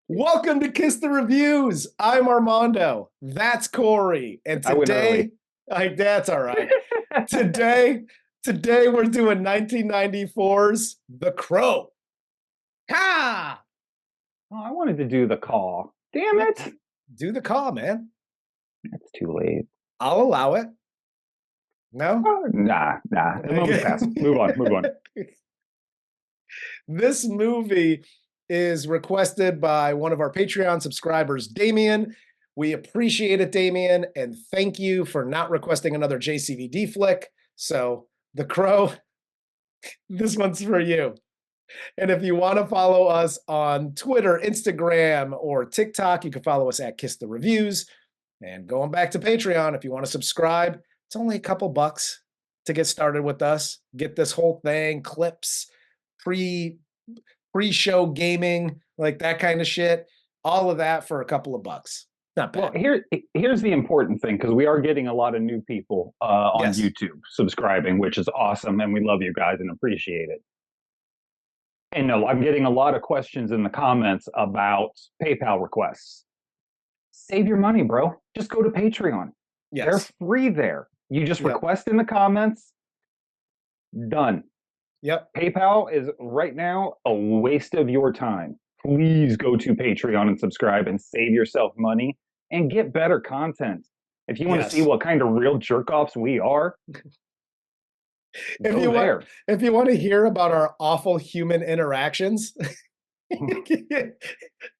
Welcome to Kiss the Reviews. I'm Armando. That's Corey. And I went early. that's all right. today, today we're doing 1994's The Crow. Ha! Oh, I wanted to do the call. Damn it. Do the call, man. It's too late. I'll allow it. No? Nah. The moment's passed. Move on. This movie is requested by one of our Patreon subscribers, Damien. We appreciate it, Damien, and thank you for not requesting another JCVD flick. So, The Crow, this one's for you. And if you want to follow us on Twitter, Instagram, or TikTok, you can follow us at Kiss the Reviews. And going back to Patreon, if you want to subscribe, it's only a couple bucks to get started with us. Get this whole thing, clips, pre-show gaming, like that kind of shit. All of that for a couple of bucks. Not bad. Well, here's the important thing, because we are getting a lot of new people on YouTube subscribing, which is awesome, and we love you guys and appreciate it. And no, I'm getting a lot of questions in the comments about PayPal requests. Save your money, bro. Just go to Patreon. Yes. They're free there. You just request in the comments. Done. Yep. PayPal is right now a waste of your time. Please go to Patreon and subscribe and save yourself money and get better content. If you want to see what kind of real jerk-offs we are, if you want to hear about our awful human interactions,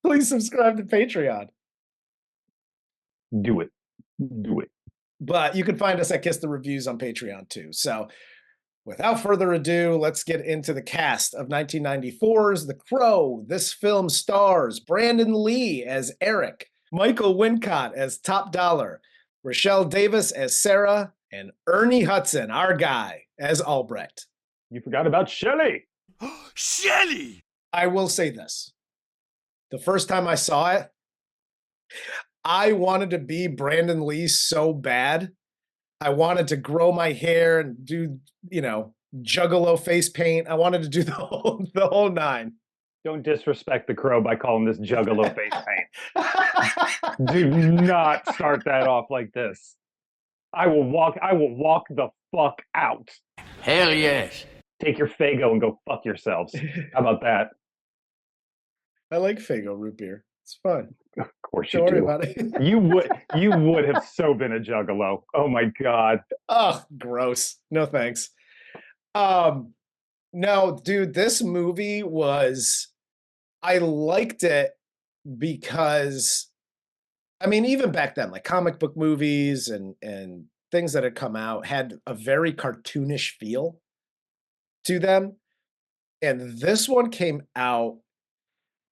please subscribe to Patreon. Do it. But you can find us at Kiss the Reviews on Patreon too. So without further ado, let's get into the cast of 1994's The Crow. This film stars Brandon Lee as Eric, Michael Wincott as Top Dollar, Rochelle Davis as Sarah, and Ernie Hudson, our guy, as Albrecht. You forgot about Shirley. Shirley! I will say this. The first time I saw it, I wanted to be Brandon Lee so bad. I wanted to grow my hair and do, juggalo face paint. I wanted to do the whole nine. Don't disrespect The Crow by calling this juggalo face paint. Do not start that off like this. I will walk the fuck out. Hell yes. Take your Faygo and go fuck yourselves. How about that? I like Faygo root beer. It's fun. Of course you Don't do. worry about it. You would have so been a juggalo. Oh my God. Oh, gross. No thanks. No, dude, this movie I liked it because, even back then, like comic book movies and things that had come out had a very cartoonish feel to them. And this one came out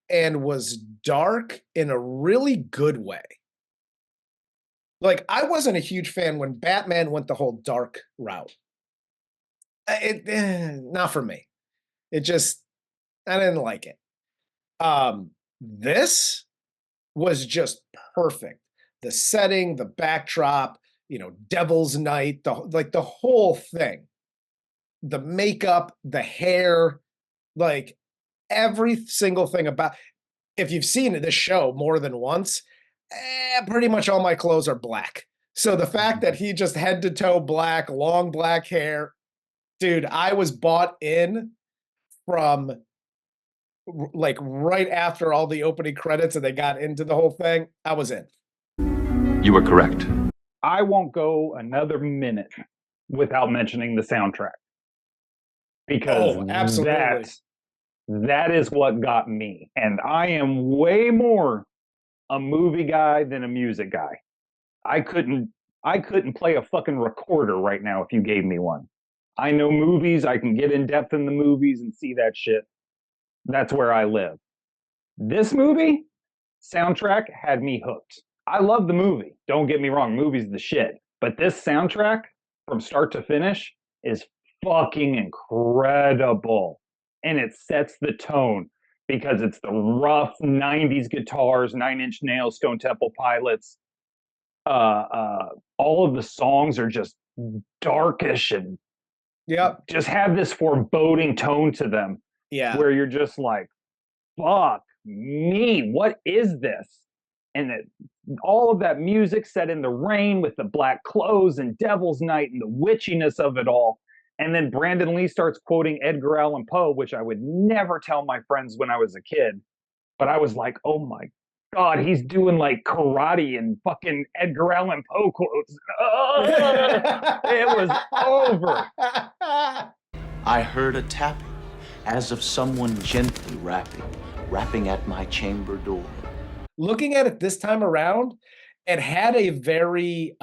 and was dark in a really good way. Like, I wasn't a huge fan when Batman went the whole dark route. Not for me. I didn't like it. This was just perfect. The setting, the backdrop, Devil's Night, the whole thing. The makeup, the hair, like every single thing about. If you've seen this show more than once, pretty much all my clothes are black. So the fact that he just head to toe black, long black hair, dude, I was bought in from like right after all the opening credits and they got into the whole thing. I was in. You were correct. I won't go another minute without mentioning the soundtrack. Because absolutely. That is what got me. And I am way more a movie guy than a music guy. I couldn't play a fucking recorder right now if you gave me one. I know movies. I can get in depth in the movies and see that shit. That's where I live. This movie soundtrack had me hooked. I love the movie. Don't get me wrong. Movie's the shit. But this soundtrack from start to finish is fucking incredible. And it sets the tone because it's the rough 90s guitars, Nine Inch Nails, Stone Temple Pilots. All of the songs are just darkish and just have this foreboding tone to them. Yeah. Where you're just like, fuck, me. What is this? And all of that music set in the rain with the black clothes and Devil's Night and the witchiness of it all. And then Brandon Lee starts quoting Edgar Allan Poe, which I would never tell my friends when I was a kid. But I was like, oh my God, he's doing like karate and fucking Edgar Allan Poe quotes. It was over. I heard a tapping, as of someone gently rapping at my chamber door. Looking at it this time around, it had a very,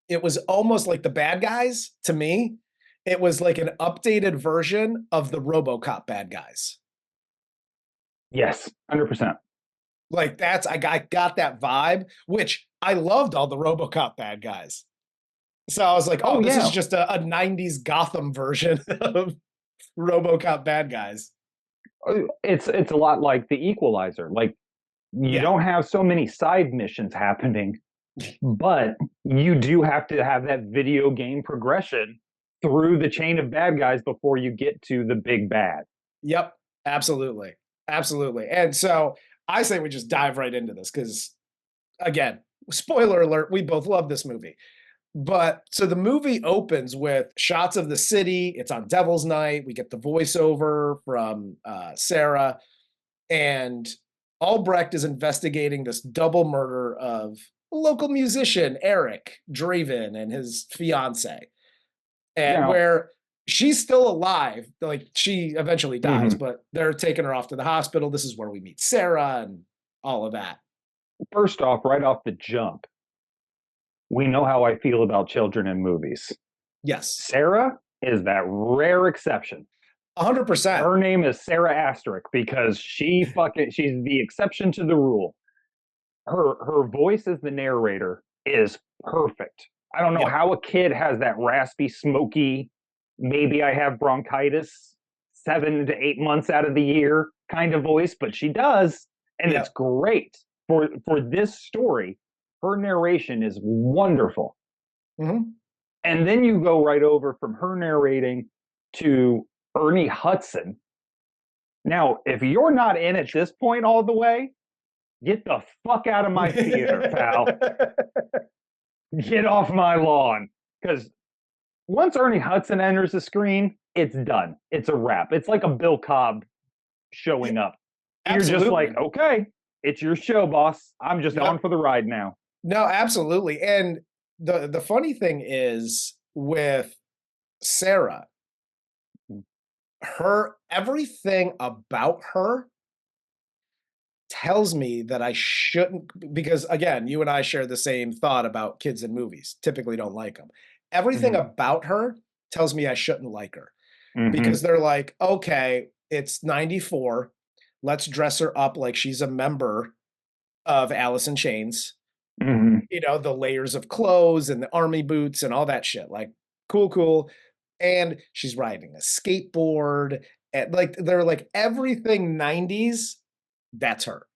it was almost like the bad guys to me. It was like an updated version of the RoboCop bad guys. Yes, 100%. Like I got that vibe, which I loved all the RoboCop bad guys. So I was like, oh, this is just a 90s Gotham version of RoboCop bad guys. It's a lot like the Equalizer. Like you don't have so many side missions happening, but you do have to have that video game progression through the chain of bad guys before you get to the big bad. Yep, absolutely. Absolutely. And so I say we just dive right into this because, again, spoiler alert, we both love this movie. But so the movie opens with shots of the city. It's on Devil's Night. We get the voiceover from Sarah. And Albrecht is investigating this double murder of a local musician, Eric Draven, and his fiancée. And where she's still alive, like she eventually dies, but they're taking her off to the hospital. This is where we meet Sarah and all of that. First off, right off the jump, we know how I feel about children in movies. Yes. Sarah is that rare exception. 100%. Her name is Sarah Asterisk because she's the exception to the rule. Her voice as the narrator is perfect. I don't know how a kid has that raspy, smoky, maybe I have bronchitis 7 to 8 months out of the year kind of voice, but she does. And it's great. For this story, her narration is wonderful. Mm-hmm. And then you go right over from her narrating to Ernie Hudson. Now, if you're not in at this point all the way, get the fuck out of my theater, pal. Get off my lawn. Because once Ernie Hudson enters the screen, it's done. It's a wrap. It's like a Bill Cobb showing up. Absolutely. You're just like, okay, it's your show, boss. I'm just on for the ride now. No, absolutely. And the funny thing is with Sarah, everything about her tells me that I shouldn't, because again, you and I share the same thought about kids in movies, typically don't like them. Everything about her tells me I shouldn't like her because they're like, okay, it's 94. Let's dress her up like she's a member of Alice in Chains. You know, the layers of clothes and the army boots and all that shit. Like, cool. And she's riding a skateboard. And like, they're like everything 90s, that's her.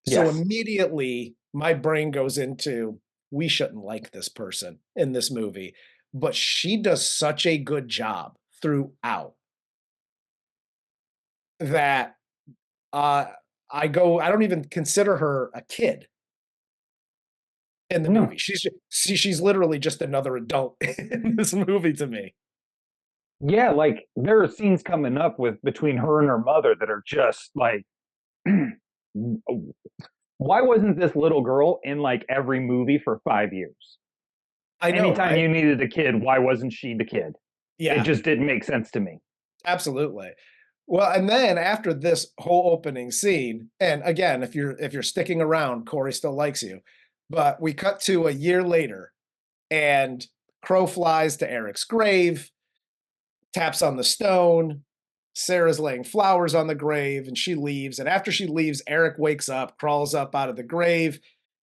So immediately my brain goes into, we shouldn't like this person in this movie. But she does such a good job throughout that I don't even consider her a kid in the movie. She's literally just another adult in this movie to me. Yeah, like there are scenes coming up between her and her mother that are just like, why wasn't this little girl in like every movie for 5 years? I know. Anytime you needed a kid, why wasn't she the kid? Yeah, it just didn't make sense to me. Absolutely. Well, and then after this whole opening scene, and again, if you're sticking around, Corey still likes you. But we cut to a year later, and Crow flies to Eric's grave, taps on the stone. Sarah's laying flowers on the grave, and she leaves. And after she leaves, Eric wakes up, crawls up out of the grave.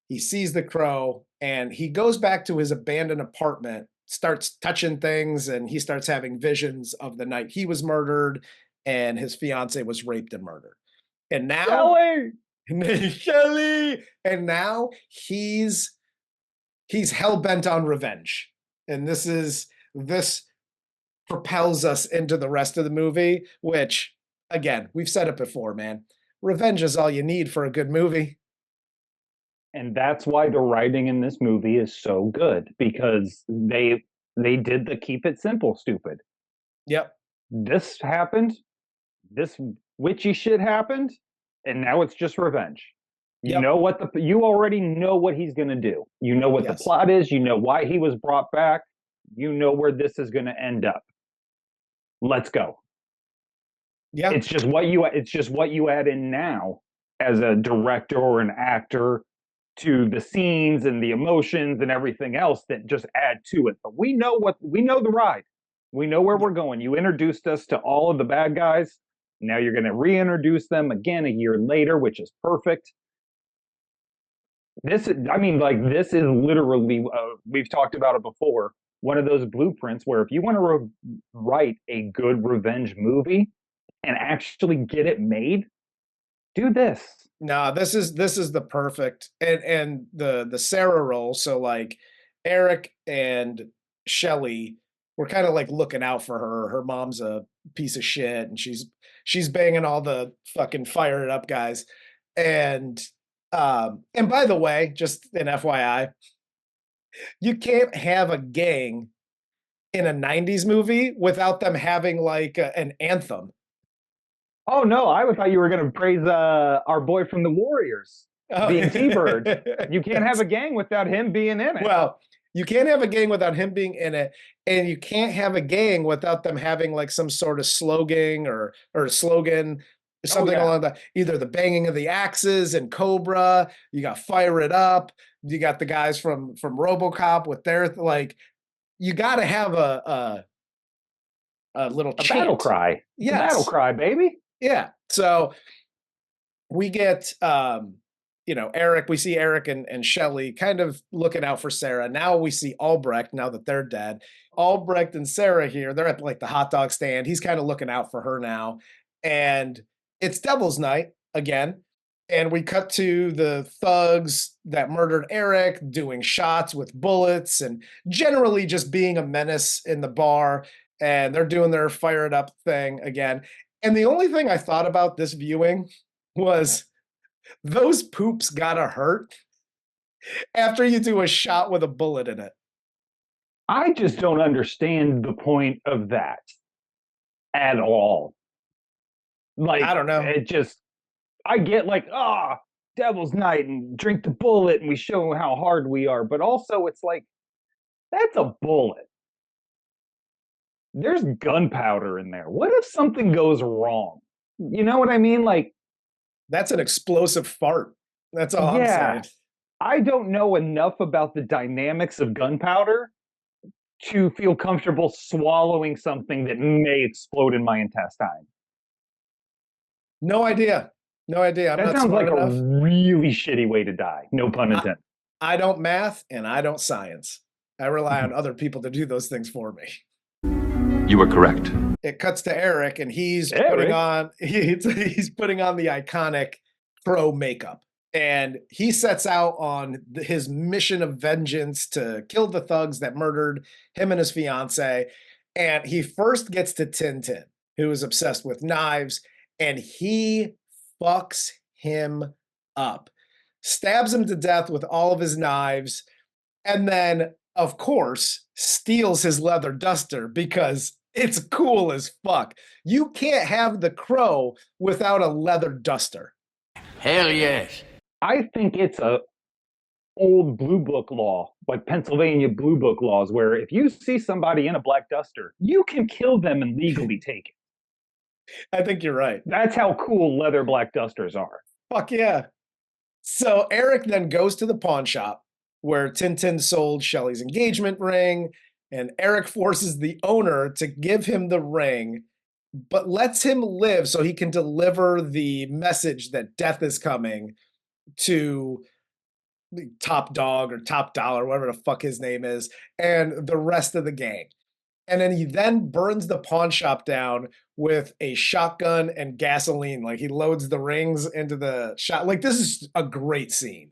He sees the crow, and he goes back to his abandoned apartment, starts touching things, and he starts having visions of the night he was murdered and his fiancée was raped and murdered. And now Shirley! And now he's hell-bent on revenge. And this propels us into the rest of the movie, which, again, we've said it before, man. revenge is all you need for a good movie. And that's why the writing in this movie is so good, because they did the keep it simple stupid. Yep. This happened, this witchy shit happened, and now it's just revenge. You Yep. know what you already know what he's going to do. You know what the Yes. plot is, you know why he was brought back, you know where this is going to end up. Let's go. Yeah. It's just what you add in now as a director or an actor to the scenes and the emotions and everything else that just add to it. But we know the ride. We know where we're going. You introduced us to all of the bad guys. Now you're going to reintroduce them again a year later, which is perfect. This is literally, we've talked about it before, one of those blueprints where if you want to write a good revenge movie and actually get it made, do this. No, this is the perfect, and the Sarah role. So like Eric and Shelley were kind of like looking out for her. Her mom's a piece of shit, and she's banging all the fucking fire it up guys. And by the way, just an FYI, you can't have a gang in a 90s movie without them having like an anthem. Oh no, I thought you were going to praise our boy from the Warriors being T-Bird. You can't have a gang without him being in it. Well, you can't have a gang without him being in it, and you can't have a gang without them having like some sort of slogan or slogan, something along that. Either the banging of the axes and Cobra. You got Fire It Up. You got the guys from RoboCop with their like. You got to have a little chant. Battle cry. Yes. Battle cry, baby. Yeah. So we get, Eric, we see Eric and Shelley kind of looking out for Sarah. Now we see Albrecht, now that they're dead. Albrecht and Sarah here, they're at like the hot dog stand. He's kind of looking out for her now. And it's Devil's Night again. And we cut to the thugs that murdered Eric doing shots with bullets and generally just being a menace in the bar. And they're doing their fire it up thing again. And the only thing I thought about this viewing was those poops gotta hurt after you do a shot with a bullet in it. I just don't understand the point of that at all. Like, I don't know. I get like, Devil's Night and drink the bullet and we show how hard we are. But also it's like, that's a bullet. There's gunpowder in there. What if something goes wrong? You know what I mean? Like, that's an explosive fart. That's all I'm saying. I don't know enough about the dynamics of gunpowder to feel comfortable swallowing something that may explode in my intestine. No idea. That sounds like a really shitty way to die. No pun intended. I don't math and I don't science. I rely on other people to do those things for me. You were correct. It cuts to Eric, and he's putting on the iconic pro makeup, and he sets out on his mission of vengeance to kill the thugs that murdered him and his fiancée. And he first gets to Tintin, who is obsessed with knives, and he fucks him up, stabs him to death with all of his knives, and then, of course, steals his leather duster because it's cool as fuck. You can't have the Crow without a leather duster. Hell yes. I think it's a old blue book law, like Pennsylvania blue book laws, where if you see somebody in a black duster, you can kill them and legally take it. I think you're right. That's how cool leather black dusters are. Fuck yeah. So Eric then goes to the pawn shop where Tintin sold Shelley's engagement ring, and Eric forces the owner to give him the ring, but lets him live so he can deliver the message that death is coming to Top Dog or Top Dollar, whatever the fuck his name is, and the rest of the gang. And then he then burns the pawn shop down with a shotgun and gasoline. Like, he loads the rings into the shot. Like, this is a great scene.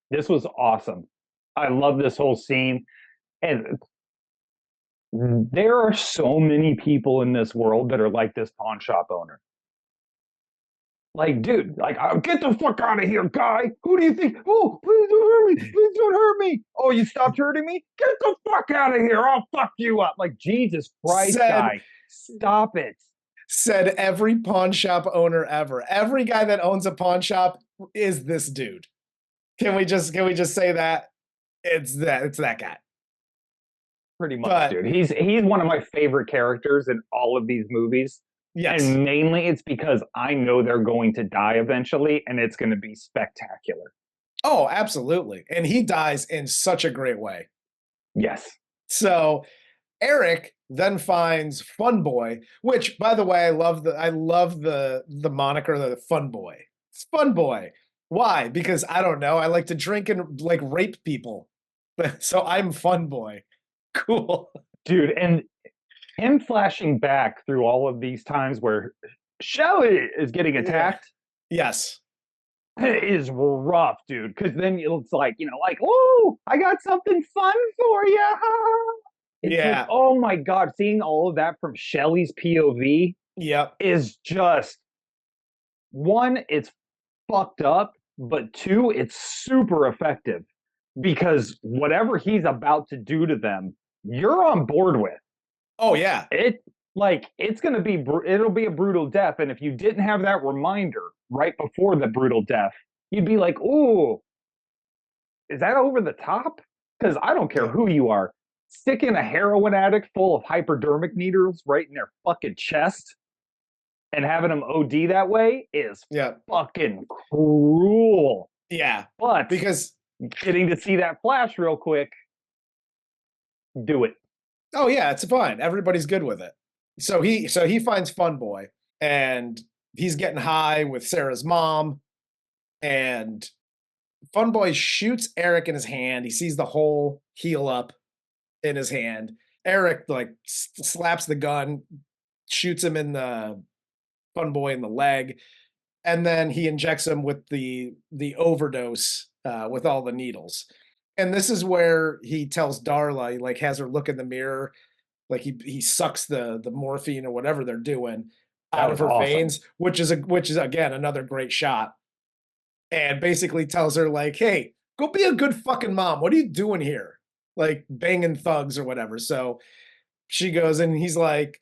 This was awesome. I love this whole scene. And there are so many people in this world that are like this pawn shop owner. Like, dude, like, get the fuck out of here, guy. Who do you think? Oh, please don't hurt me. Please don't hurt me. Oh, you stopped hurting me? Get the fuck out of here. I'll fuck you up. Like, Jesus Christ, Said guy. Stop it. said every pawn shop owner ever. Every guy that owns a pawn shop is this dude. Can we just say that? It's that guy. Pretty much, But- dude. He's one of my favorite characters in all of these movies. Yes. And mainly it's because I know they're going to die eventually and it's going to be spectacular. Oh, absolutely. And he dies in such a great way. Yes. So Eric then finds Fun Boy, which, by the way, I love the moniker, the Fun Boy. It's Fun Boy. Why? Because I don't know. I like to drink and like rape people. So I'm Fun Boy. Cool. Dude, and him flashing back through all of these times where Shirley is getting attacked Yes. is rough, dude. Because then it's like, like, oh, I got something fun for you. It's Yeah. like, oh my God, seeing all of that from Shelley's POV Yep. is just, one, it's fucked up, but two, it's super effective because whatever he's about to do to them, you're on board with. Oh yeah. It's gonna be it'll be a brutal death, and if you didn't have that reminder right before the brutal death, you'd be like, "Ooh, is that over the top?" Because I don't care who you are, sticking a heroin addict full of hypodermic needles right in their fucking chest and having them OD that way is Yeah. fucking cruel. Yeah. But Because getting to see that flash real quick, do it. oh yeah, it's fine. Everybody's good with it. So he finds Fun Boy and he's getting high with Sarah's mom, and Fun Boy shoots Eric in his hand. He sees the hole heal up in his hand. Eric like slaps the gun, shoots him in the Fun Boy in the leg, and then he injects him with the overdose with all the needles. And this is where he tells Darla, he like has her look in the mirror, like he sucks the morphine or whatever they're doing out of her veins, which is again another great shot. And basically tells her like, "Hey, go be a good fucking mom. What are you doing here? Like banging thugs or whatever." So she goes and he's like,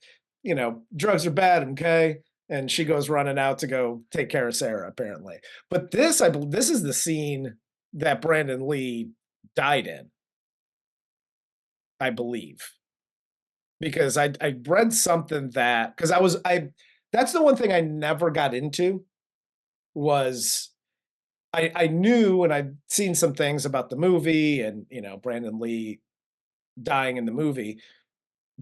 drugs are bad, okay? And she goes running out to go take care of Sarah, apparently. But this is the scene that Brandon Lee died in, I believe. Because I read something that, because that's the one thing I never got into was I knew and I'd seen some things about the movie and, Brandon Lee dying in the movie,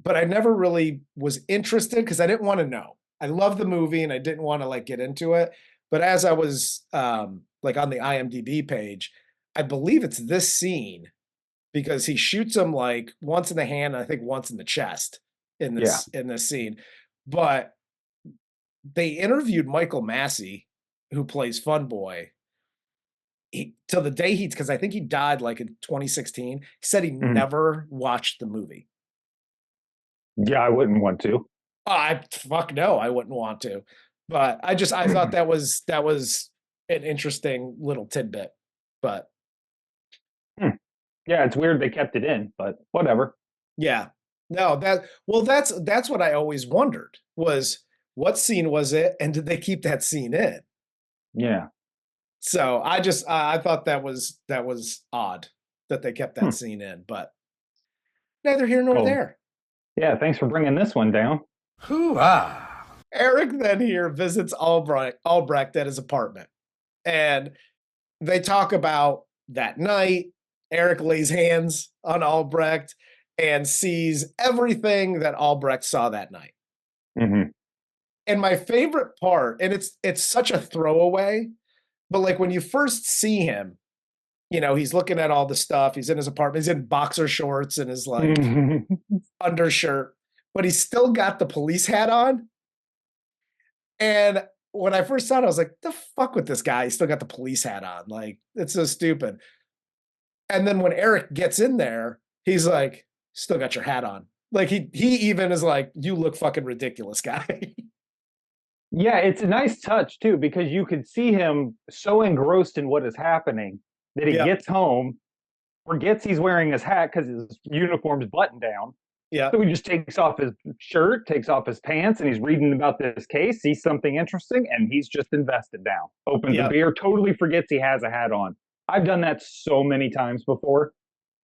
but I never really was interested because I didn't want to know. I love the movie and I didn't want to like get into it. But as I was like on the IMDb page, I believe it's this scene because he shoots him like once in the hand, and I think once in the chest in this scene. But they interviewed Michael Massey, who plays Fun Boy, till the day because I think he died like in 2016. He said he never watched the movie. Yeah, I wouldn't want to. Fuck no, I wouldn't want to. But I thought that was an interesting little tidbit. But yeah, it's weird they kept it in, but whatever. Yeah. No, that's what I always wondered was what scene was it and did they keep that scene in? Yeah. So I thought that was odd that they kept that scene in, but neither here nor there. Yeah, thanks for bringing this one down. Hoo-ah! Eric then here visits Albrecht at his apartment, and they talk about that night. Eric lays hands on Albrecht and sees everything that Albrecht saw that night. Mm-hmm. And my favorite part, and it's such a throwaway, but like when you first see him, he's looking at all the stuff. He's in his apartment. He's in boxer shorts and his like undershirt, but he's still got the police hat on. And when I first saw it, I was like, the fuck with this guy? He's still got the police hat on. Like, it's so stupid. And then when Eric gets in there, he's like, still got your hat on. Like he even is like, you look fucking ridiculous, guy. Yeah, it's a nice touch too, because you could see him so engrossed in what is happening that he Yep. gets home, forgets he's wearing his hat because his uniform's buttoned down. Yeah. So he just takes off his shirt, takes off his pants, and he's reading about this case, sees something interesting, and he's just invested now. Opens a Yep. beer, totally forgets he has a hat on. I've done that so many times before,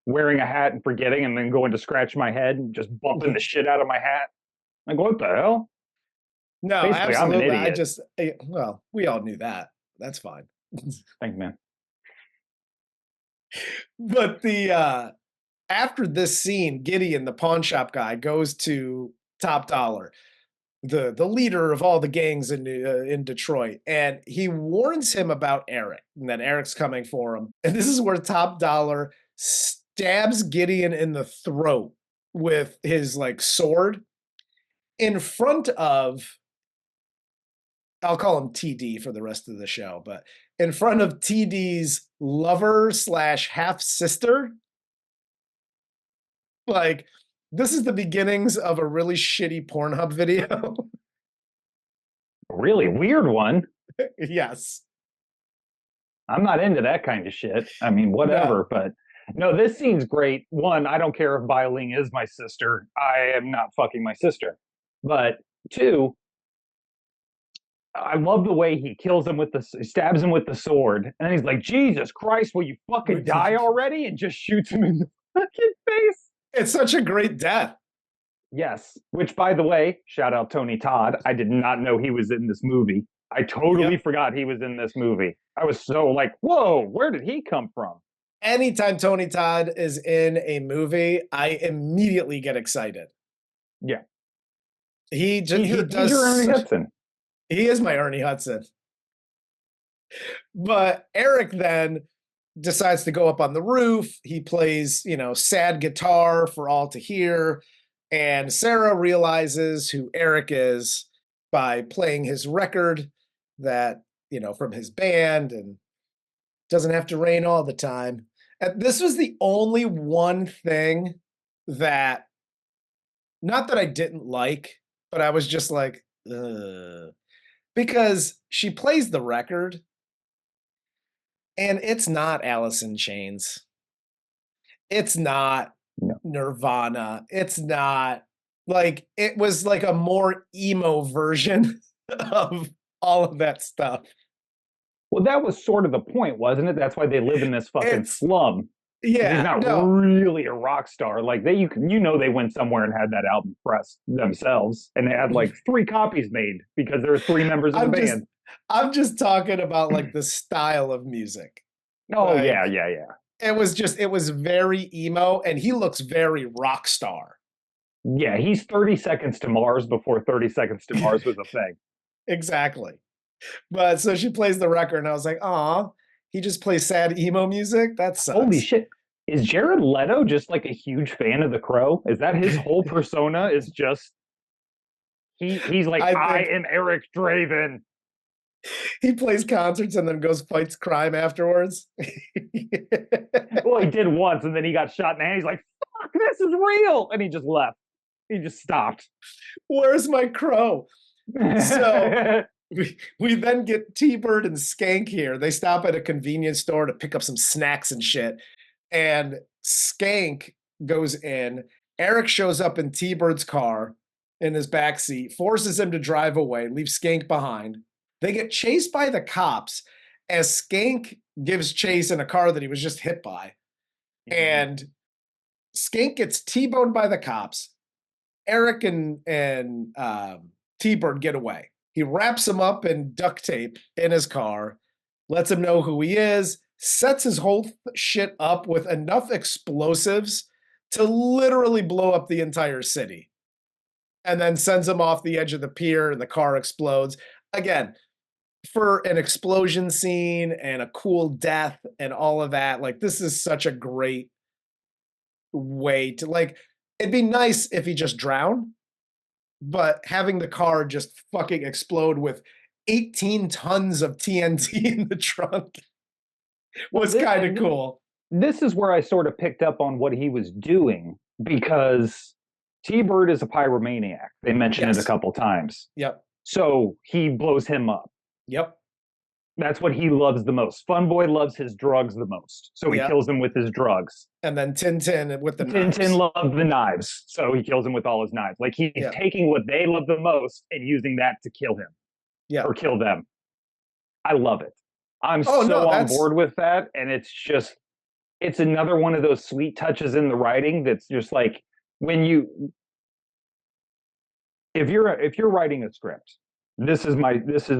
wearing a hat and forgetting, and then going to scratch my head and just bumping the shit out of my hat. Like, what the hell? No, Basically, I'm an absolutely. idiot. Well, we all knew that. That's fine. Thanks, man. But the after this scene, Gideon, the pawn shop guy, goes to Top Dollar, the leader of all the gangs in Detroit, and he warns him about Eric and that Eric's coming for him. And this is where Top Dollar stabs Gideon in the throat with his like sword in front of, I'll call him TD for the rest of the show, but in front of TD's lover / half sister. Like, this is the beginnings of a really shitty Pornhub video. Really weird one. Yes. I'm not into that kind of shit. I mean, whatever, but no, this scene's great. One, I don't care if Biling is my sister. I am not fucking my sister. But two, I love the way he kills him he stabs him with the sword, and then he's like, Jesus Christ, will you fucking die already? And just shoots him in the fucking face. It's such a great death. Yes. Which, by the way, shout out Tony Todd. I did not know he was in this movie. I totally forgot he was in this movie. I was so like, whoa, where did he come from? Anytime Tony Todd is in a movie, I immediately get excited. Yeah. He He's your Ernie Hudson. He is my Ernie Hudson. But Eric then decides to go up on the roof. He plays, sad guitar for all to hear. And Sarah realizes who Eric is by playing his record that, from his band, and doesn't have to rain all the time. And this was the only one thing that, not that I didn't like, but I was just like, ugh. Because she plays the record and it's not Alice in Chains. It's not Nirvana. It's not like, it was like a more emo version of all of that stuff. Well, that was sort of the point, wasn't it? That's why they live in this fucking slum. Yeah. He's not really a rock star. Like they went somewhere and had that album pressed themselves, and they had like 3 copies made because there were 3 members of the band. I'm just talking about like the style of music. Oh, like, yeah. It was very emo, and he looks very rock star. Yeah, he's 30 Seconds to Mars before 30 Seconds to Mars was a thing. Exactly. But so she plays the record, and I was like, aw, he just plays sad emo music? That sucks. Holy shit. Is Jared Leto just like a huge fan of The Crow? Is that his whole persona? Is just he's like, I am Eric Draven. He plays concerts and then fights crime afterwards. Well, he did once, and then he got shot in the hand. He's like, fuck, this is real. And he just left. He just stopped. Where's my crow? So we then get T-Bird and Skank here. They stop at a convenience store to pick up some snacks and shit. And Skank goes in. Eric shows up in T-Bird's car in his backseat, forces him to drive away, leaves Skank behind. They get chased by the cops as Skank gives chase in a car that he was just hit by. Mm-hmm. And Skank gets T-boned by the cops. Eric and T-Bird get away. He wraps him up in duct tape in his car, lets him know who he is, sets his whole shit up with enough explosives to literally blow up the entire city. And then sends him off the edge of the pier, and the car explodes. Again, for an explosion scene and a cool death and all of that, like, this is such a great way to, like, it'd be nice if he just drowned, but having the car just fucking explode with 18 tons of TNT in the trunk was kind of cool. This is where I sort of picked up on what he was doing, because T-Bird is a pyromaniac. They mentioned it a couple times. Yep. So he blows him up. Yep. That's what he loves the most. Fun Boy loves his drugs the most. So he Yep. kills him with his drugs. And then Tintin with the Tintin knives. loved the knives. So he kills him with all his knives. Like he's Yeah. taking what they love the most and using that to kill him. Yeah. Or kill them. I love it. I'm on board with that. And it's another one of those sweet touches in the writing that's just like if you're writing a script, this is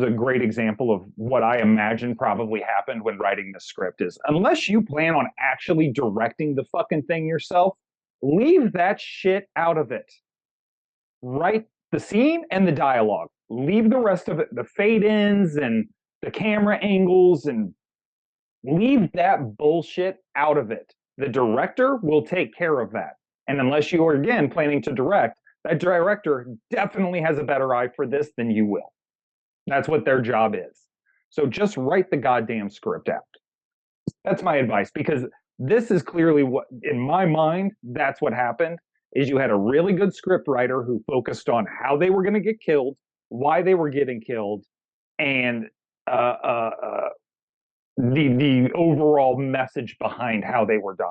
a great example of what I imagine probably happened when writing the script is, unless you plan on actually directing the fucking thing yourself, leave that shit out of it. Write the scene and the dialogue. Leave the rest of it, the fade-ins and the camera angles, and leave that bullshit out of it. The director will take care of that. And unless you are, again, planning to direct, that director definitely has a better eye for this than you will. That's what their job is. So just write the goddamn script out. That's my advice, because this is clearly what, in my mind, that's what happened, is you had a really good script writer who focused on how they were going to get killed, why they were getting killed, and the overall message behind how they were dying.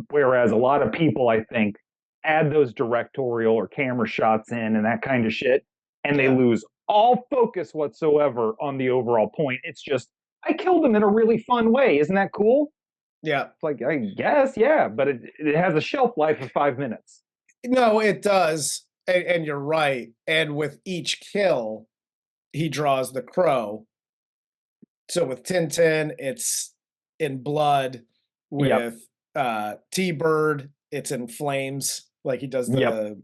Whereas a lot of people, I think, add those directorial or camera shots in and that kind of shit, and they lose all focus whatsoever on the overall point. It's just, I killed him in a really fun way. Isn't that cool? Yeah. It's like, I guess, yeah, but it has a shelf life of 5 minutes. No, it does. And you're right. And with each kill, he draws the crow. So with Tintin, it's in blood. With T-Bird, it's in flames. Like he does the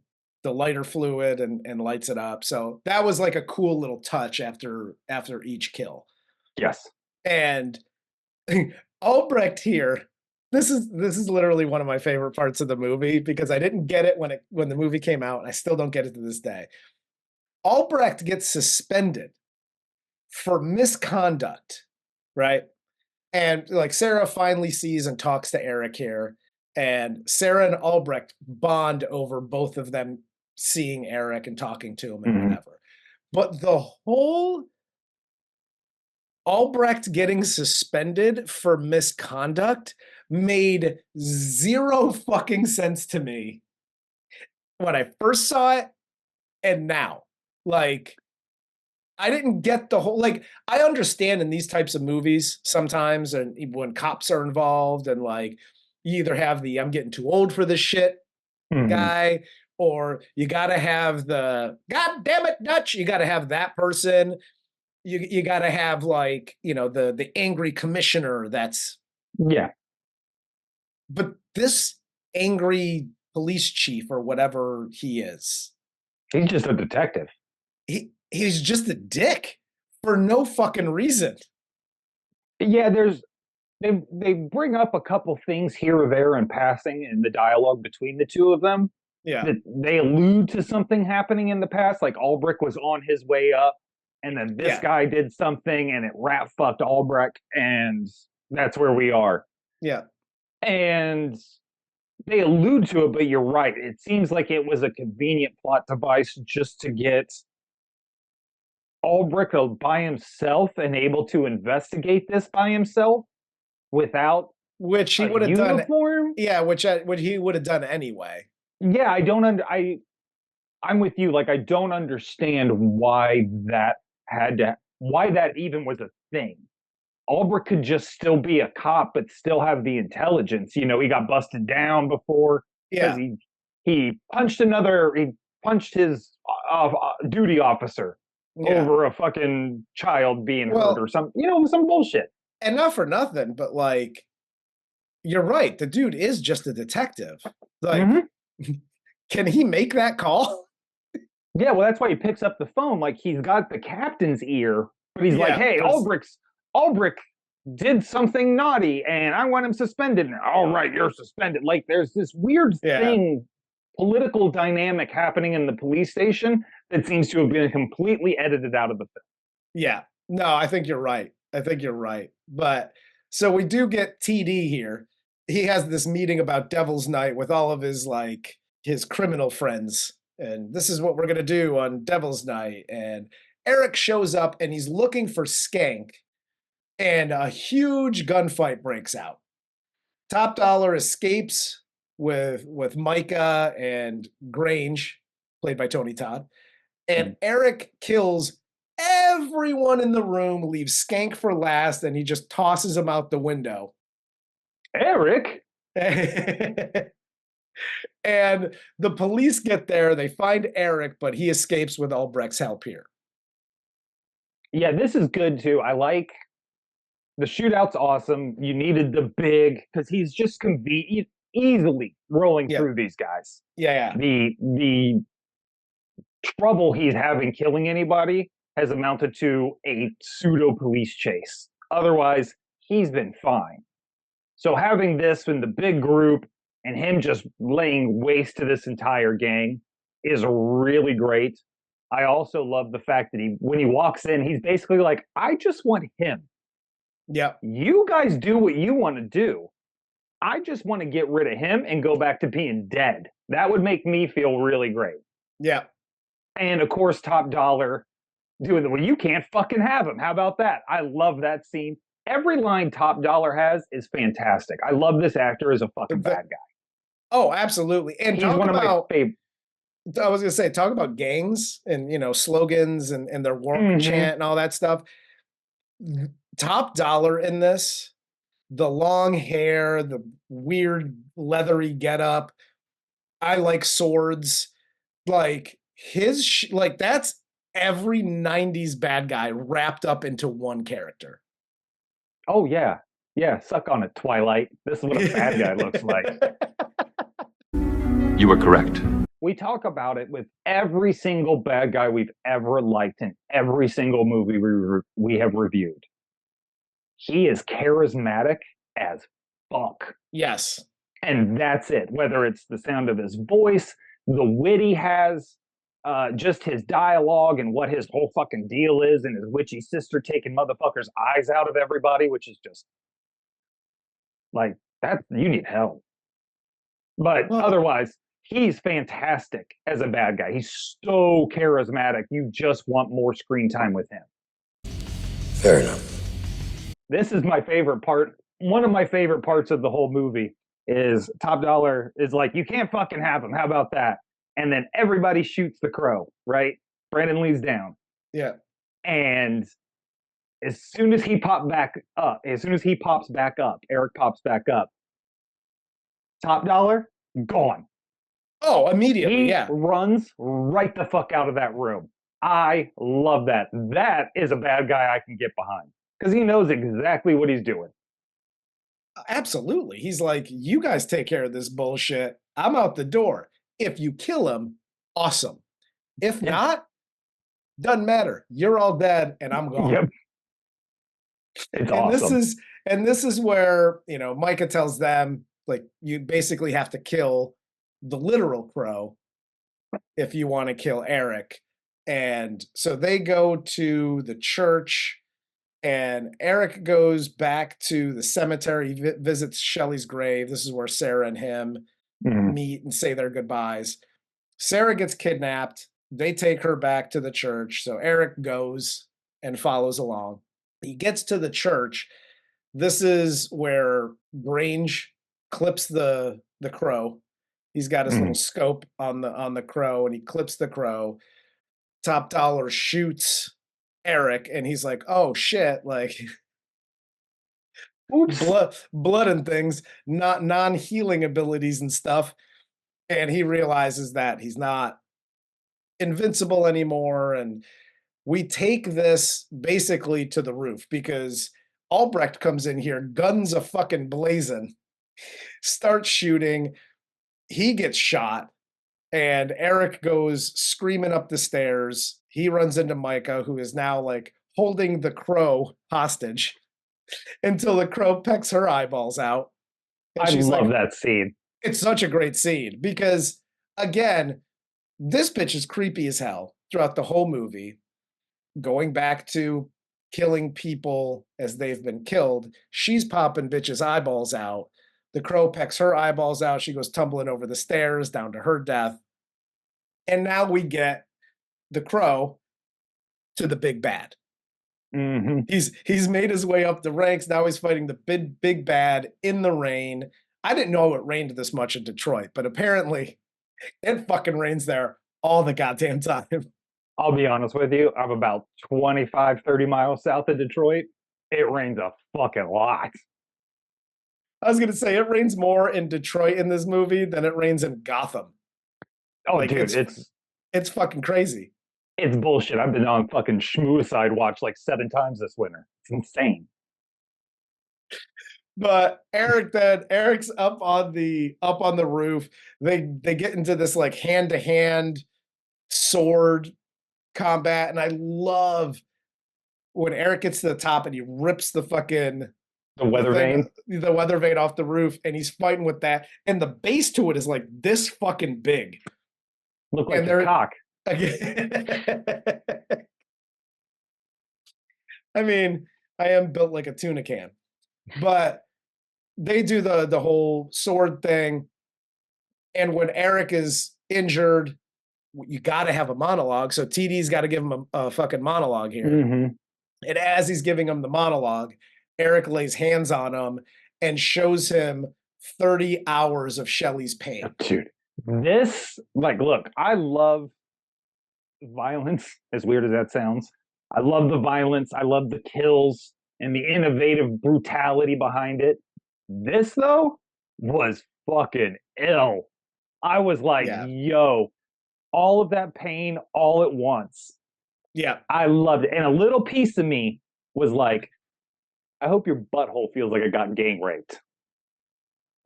lighter fluid and lights it up. So that was like a cool little touch after each kill. Yes. And Albrecht here, this is literally one of my favorite parts of the movie, because I didn't get it when the movie came out, and I still don't get it to this day. Albrecht gets suspended for misconduct, right? And like Sarah finally sees and talks to Eric here, and Sarah and Albrecht bond over both of them seeing Eric and talking to him and whatever. But the whole Albrecht getting suspended for misconduct made zero fucking sense to me when I first saw it and now. Like, I didn't get the whole, like, I understand in these types of movies sometimes, and when cops are involved, and like, you either have the I'm getting too old for this shit guy, or you got to have the God damn it, Dutch. You got to have that person. You got to have, like, you know, the angry commissioner that's. Yeah. But this angry police chief or whatever he is. He's just a detective. He's just a dick for no fucking reason. Yeah, they bring up a couple things here or there in passing in the dialogue between the two of them. Yeah. That they allude to something happening in the past, like Albrecht was on his way up, and then this guy did something, and it rat fucked Albrecht, and that's where we are. Yeah. And they allude to it, but you're right. It seems like it was a convenient plot device just to get Albrecht by himself and able to investigate this by himself without which he would have done. Yeah, which he would have done anyway. Yeah, I'm with you. Like, I don't understand why that even was a thing. Albrecht could just still be a cop, but still have the intelligence. You know, he got busted down before because he punched his duty officer over a fucking child being hurt or some bullshit. And not for nothing, but like, you're right. The dude is just a detective. Like, can he make that call? Yeah, well, that's why he picks up the phone. Like, he's got the captain's ear, but he's like, hey, Albrecht did something naughty, and I want him suspended. All right, you're suspended. Like, there's this weird thing, political dynamic happening in the police station that seems to have been completely edited out of the film. Yeah. No, I think you're right. But so we do get TD here. He has this meeting about Devil's Night with all of his, like, his criminal friends and this is what we're going to do on Devil's Night. And Eric shows up and he's looking for Skank, and a huge gunfight breaks out. Top Dollar escapes with Micah and Grange, played by Tony Todd, and Eric kills everyone in the room, leaves Skank for last, and he just tosses him out the window. Eric? And the police get there, they find Eric, but he escapes with Albrecht's help here. Yeah, this is good too. I like the shootout's awesome. You needed the big, because he's just easily rolling through these guys. Yeah. The trouble he's having killing anybody has amounted to a pseudo police chase. Otherwise, he's been fine. So having this in the big group and him just laying waste to this entire gang is really great. I also love the fact that when he walks in, he's basically like, I just want him. Yeah. You guys do what you want to do. I just want to get rid of him and go back to being dead. That would make me feel really great. Yeah. And of course, Top Dollar doing the, well, you can't fucking have him. How about that? I love that scene. Every line Top Dollar has is fantastic. I love this actor as a fucking bad guy. Oh, absolutely. And he's one of my favorite. I was going to say, talk about gangs and, slogans and their war chant and all that stuff. Top Dollar in this, the long hair, the weird leathery getup. I like swords. Like that's every 90s bad guy wrapped up into one character. Oh, yeah. Yeah, suck on it, Twilight. This is what a bad guy looks like. You were correct. We talk about it with every single bad guy we've ever liked in every single movie we have reviewed. He is charismatic as fuck. Yes. And that's it. Whether it's the sound of his voice, the wit he has, just his dialogue and what his whole fucking deal is, and his witchy sister taking motherfuckers' eyes out of everybody, which is just like that. You need help. But otherwise, he's fantastic as a bad guy. He's so charismatic. You just want more screen time with him. Fair enough. This is my favorite part. One of my favorite parts of the whole movie is Top Dollar is like, you can't fucking have him. How about that? And then everybody shoots the crow, right? Brandon Lee's down. Yeah. And as soon as he pops back up, Eric pops back up, Top Dollar, gone. Oh, immediately, he runs right the fuck out of that room. I love that. That is a bad guy I can get behind because he knows exactly what he's doing. Absolutely. He's like, you guys take care of this bullshit. I'm out the door. If you kill him, awesome. If not, doesn't matter. You're all dead and I'm gone. Yep. It's awesome. This is where, Micah tells them, like, you basically have to kill the literal crow if you want to kill Eric. And so they go to the church, and Eric goes back to the cemetery, visits Shelley's grave. This is where Sarah and him meet and say their goodbyes. Sarah gets kidnapped. They take her back to the church. So Eric goes and follows along. He gets to the church. This is where Grange clips the crow. He's got his little scope on the crow, and he clips the crow. Top Dollar shoots Eric, and he's like, oh shit, like blood and things, not non-healing abilities and stuff. And he realizes that he's not invincible anymore. And we take this basically to the roof because Albrecht comes in here, guns a fucking blazing, starts shooting. He gets shot, and Eric goes screaming up the stairs. He runs into Micah, who is now like holding the crow hostage until the crow pecks her eyeballs out. And I love that scene. It's such a great scene because, again, this bitch is creepy as hell throughout the whole movie. Going back to killing people as they've been killed, she's popping bitches' eyeballs out. The crow pecks her eyeballs out. She goes tumbling over the stairs down to her death. And now we get the Crow to the big bad. Mm-hmm. He's made his way up the ranks. Now he's fighting the big bad in the rain. I didn't know it rained this much in Detroit, but apparently it fucking rains there all the goddamn time. I'll be honest with you. I'm about 25, 30 miles south of Detroit. It rains a fucking lot. I was going to say it rains more in Detroit in this movie than it rains in Gotham. Oh, Like, dude, it's fucking crazy. it's bullshit. I've been on fucking Schmoocide watch like 7 times this winter. It's insane. But Eric's up on the roof. They get into this like hand-to-hand sword combat, and I love when Eric gets to the top and he rips the fucking The weather vane. the weather vane off the roof, and he's fighting with that, and the base to it is like this fucking big. Look like And a cock. I mean, I am built like a tuna can, but they do the whole sword thing, and when Eric is injured, you got to have a monologue. So TD's got to give him a fucking monologue here. Mm-hmm. And as he's giving him the monologue, Eric lays hands on him and shows him 30 hours of Shelley's pain. Dude, this, like, look, I love violence, as weird as that sounds. I love the violence. I love the kills and the innovative brutality behind it. This, though, was fucking ill. I was like, yo, all of that pain all at once. Yeah. I loved it. And a little piece of me was like, I hope your butthole feels like it got gang raped.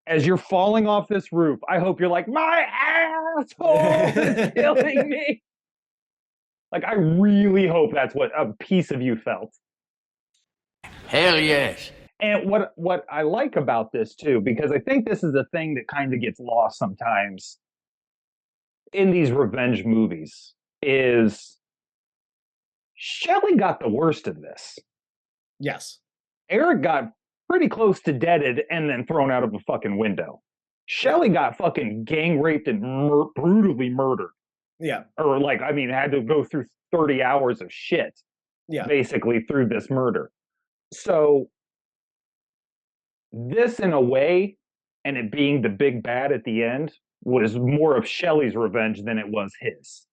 As you're falling off this roof, I hope you're like, my asshole is killing me. Like, I really hope that's what a piece of you felt. Hell yes. And what I like about this, too, because I think this is a thing that kind of gets lost sometimes in these revenge movies, is Shelley got the worst of this. Yes. Eric got pretty close to deaded and then thrown out of a fucking window. Shelley got fucking gang raped and brutally murdered. Yeah. Or like, I mean, had to go through 30 hours of shit. Yeah. Basically through this murder. So this, in a way, and it being the big bad at the end, was more of Shelley's revenge than it was his.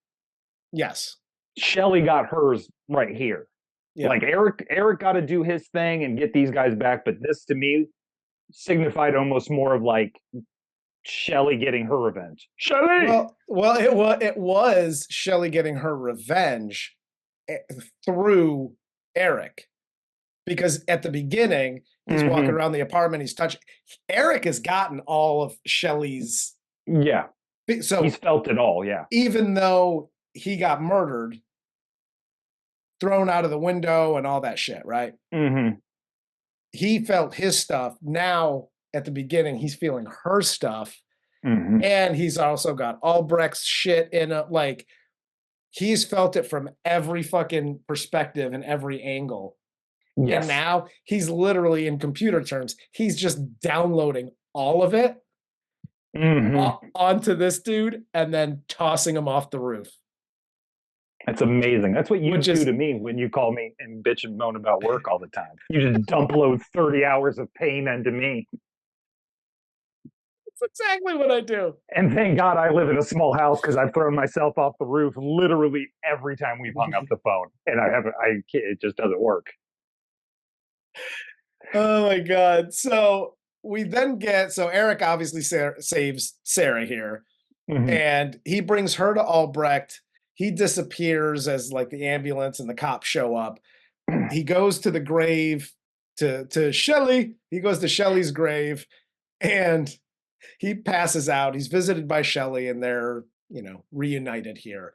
Yes. Shelley got hers right here. Yeah. Like Eric got to do his thing and get these guys back, but this to me signified almost more of like Shelley getting her revenge. Shelley. Well, it was Shelley getting her revenge through Eric, because at the beginning he's walking around the apartment, he's touching. Eric has gotten all of Shelley's. Yeah. So he's felt it all. Yeah. Even though he got murdered, thrown out of the window and all that shit, right? Mm-hmm. He felt his stuff. Now, at the beginning, he's feeling her stuff. Mm-hmm. And he's also got Albrecht's shit in it. Like, he's felt it from every fucking perspective and every angle. Yes. And now he's literally, in computer terms, he's just downloading all of it onto this dude and then tossing him off the roof. That's amazing. That's what you do to me when you call me and bitch and moan about work all the time. You just dump load 30 hours of pain into me. That's exactly what I do. And thank God I live in a small house, because I've thrown myself off the roof literally every time we've hung up the phone. And it just doesn't work. Oh my God. So we then Eric obviously saves Sarah here. Mm-hmm. And he brings her to Albrecht. He disappears as like the ambulance and the cops show up. He goes to the grave to Shelley. He goes to Shelley's grave and he passes out. He's visited by Shelley and they're, reunited here.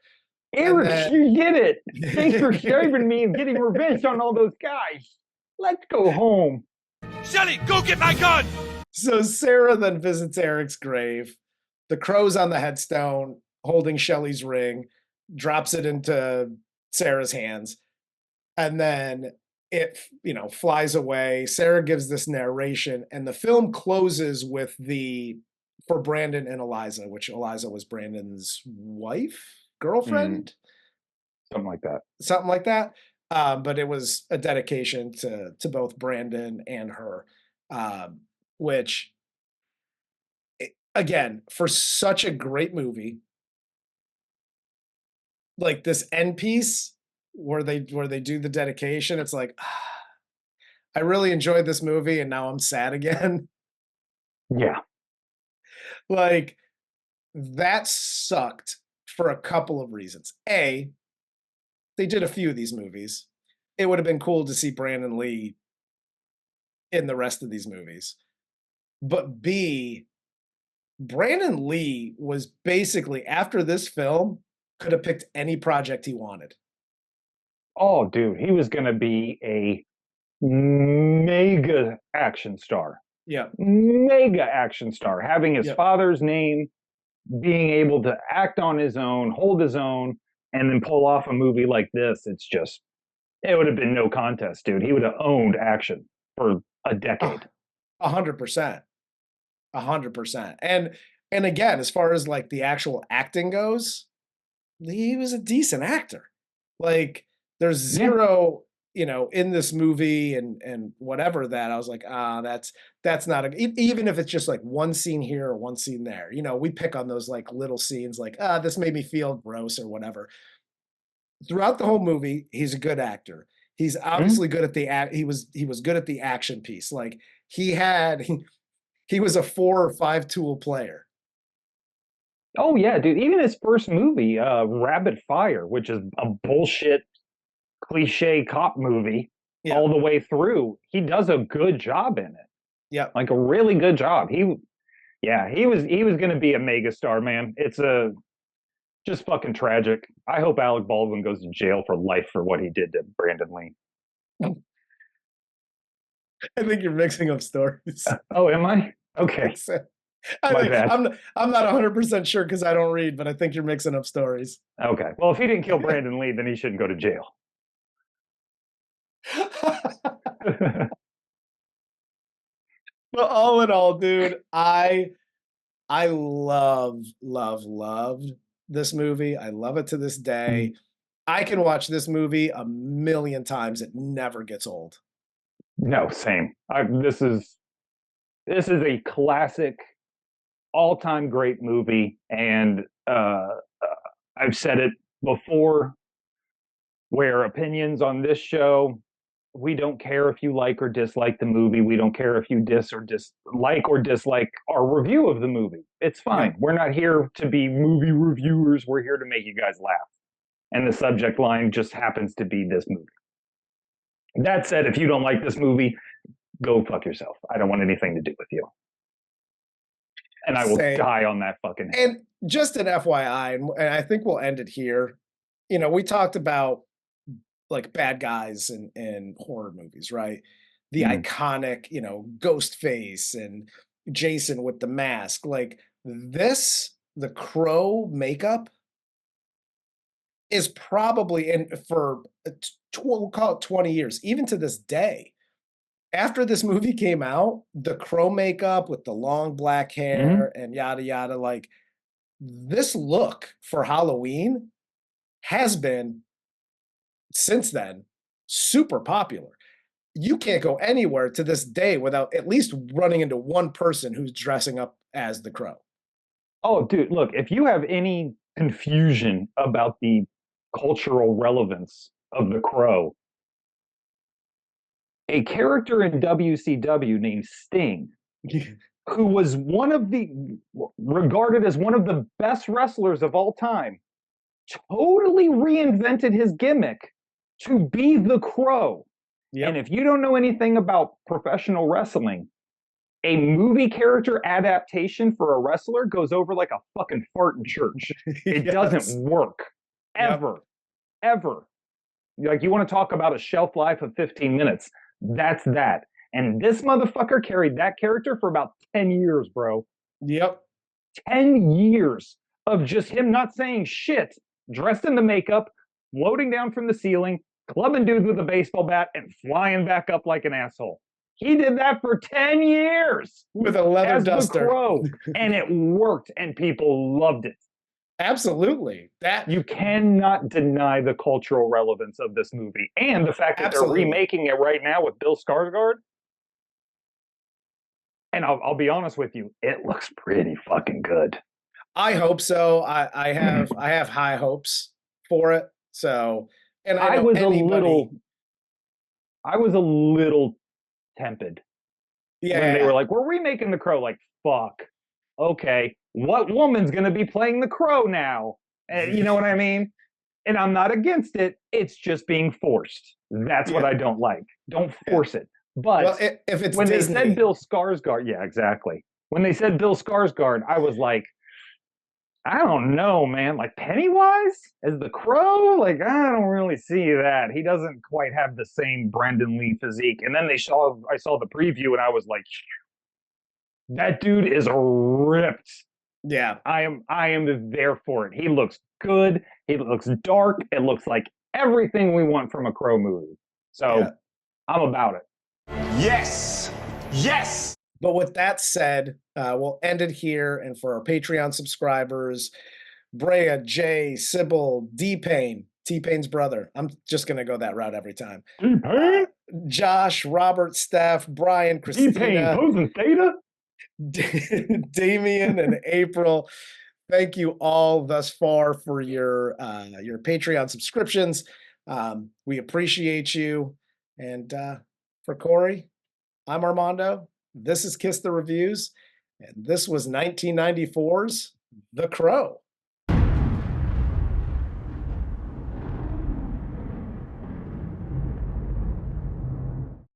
Eric, you get it. Thanks for saving me and getting revenge on all those guys. Let's go home. Shelley, go get my gun! So Sarah then visits Eric's grave. The crow's on the headstone holding Shelley's ring, drops it into Sarah's hands, and then it, flies away. Sarah gives this narration, and the film closes with for Brandon and Eliza, which Eliza was Brandon's wife. girlfriend, something like that. something like that. But it was a dedication to both Brandon and her, which again, for such a great movie, like this end piece where they do the dedication, it's like I really enjoyed this movie and now I'm sad again. Yeah. Like that sucked for a couple of reasons. A, they did a few of these movies. It would have been cool to see Brandon Lee in the rest of these movies. But B, Brandon Lee was basically, after this film, could have picked any project he wanted. Oh, dude, he was going to be a mega action star. Yeah. Mega action star. Having his Yep. father's name, being able to act on his own, hold his own, and then pull off a movie like this, it's just, it would have been no contest, dude. He would have owned action for a decade. 100%. 100%. And again, as far as like the actual acting goes, he was a decent actor. Like there's zero, in this movie and whatever that I was like, that's not even if it's just like one scene here or one scene there, we pick on those like little scenes like, this made me feel gross or whatever. Throughout the whole movie, he's a good actor. He's obviously good at he was good at the action piece. Like he was a 4 or 5 tool player. Oh yeah, dude. Even his first movie, Rapid Fire, which is a bullshit cliche cop movie all the way through, he does a good job in it. Yeah. Like a really good job. He was gonna be a megastar, man. It's just fucking tragic. I hope Alec Baldwin goes to jail for life for what he did to Brandon Lee. I think you're mixing up stories. Oh, am I? Okay. My bad. I'm not 100% sure because I don't read, but I think you're mixing up stories. Okay. Well, if he didn't kill Brandon Lee, then he shouldn't go to jail. But all in all, dude, I loved this movie. I love it to this day. I can watch this movie a million times. It never gets old. No, same. This is a classic, all-time great movie, and I've said it before, where opinions on this show, we don't care if you like or dislike the movie. We don't care if you dislike our review of the movie. It's fine. Yeah. We're not here to be movie reviewers. We're here to make you guys laugh. And the subject line just happens to be this movie. That said, if you don't like this movie, go fuck yourself. I don't want anything to do with you. And I will die on that fucking hill. And just an FYI, and I think we'll end it here. We talked about like bad guys in horror movies, right? The iconic, Ghostface and Jason with the mask. Like this, the Crow makeup is probably for we'll call it 20 years, even to this day. After this movie came out, the Crow makeup with the long black hair and yada yada, like this look for Halloween has been since then super popular. You can't go anywhere to this day without at least running into one person who's dressing up as the Crow. Oh, dude, look, if you have any confusion about the cultural relevance of the Crow, a character in WCW named Sting, who was regarded as one of the best wrestlers of all time, totally reinvented his gimmick to be the Crow. Yep. And if you don't know anything about professional wrestling, a movie character adaptation for a wrestler goes over like a fucking fart in church. It doesn't work. Ever. Like, you want to talk about a shelf life of 15 minutes. That's that. And this motherfucker carried that character for about 10 years, bro. Yep. 10 years of just him not saying shit, dressed in the makeup, floating down from the ceiling, clubbing dudes with a baseball bat, and flying back up like an asshole. He did that for 10 years with a leather duster. The Crow, and it worked, and people loved it. Absolutely. You cannot deny the cultural relevance of this movie and the fact that Absolutely. they're remaking it right now with Bill Skarsgård. And I'll be honest with you, it looks pretty fucking good. I hope so. I have high hopes for it. So, and I know was anybody, I was a little tempted when they were yeah, like, "We're remaking The Crow." Like, fuck. Okay, what woman's gonna be playing the Crow now? And you know what I mean? And I'm not against it. It's just being forced. That's what Yeah. I don't like. Don't force it. well, But if it's when Disney, they said Bill Skarsgård, yeah, exactly. When they said Bill Skarsgård, I was like, I don't know, man. Like Pennywise as the Crow, like I don't really see that. He doesn't quite have the same Brendan Lee physique. And then I saw the preview, and I was like, that dude is ripped. yeah, I am there for it. He looks good. He looks dark. It looks like everything we want from a Crow movie. So Yeah. I'm about it. Yes! Yes! But with that said, we'll end it here. And for our Patreon subscribers, Brea, Jay, Sybil, D-Pain, T-Pain's brother. I'm just going to go that route every time. T-Pain? Josh, Robert, Steph, Brian, T-Pain, Christina, posing theta? Damian, and April. Thank you all thus far for your Patreon subscriptions. We appreciate you. And for Corey, I'm Armando. This is Kiss the Reviews, and this was 1994's The Crow.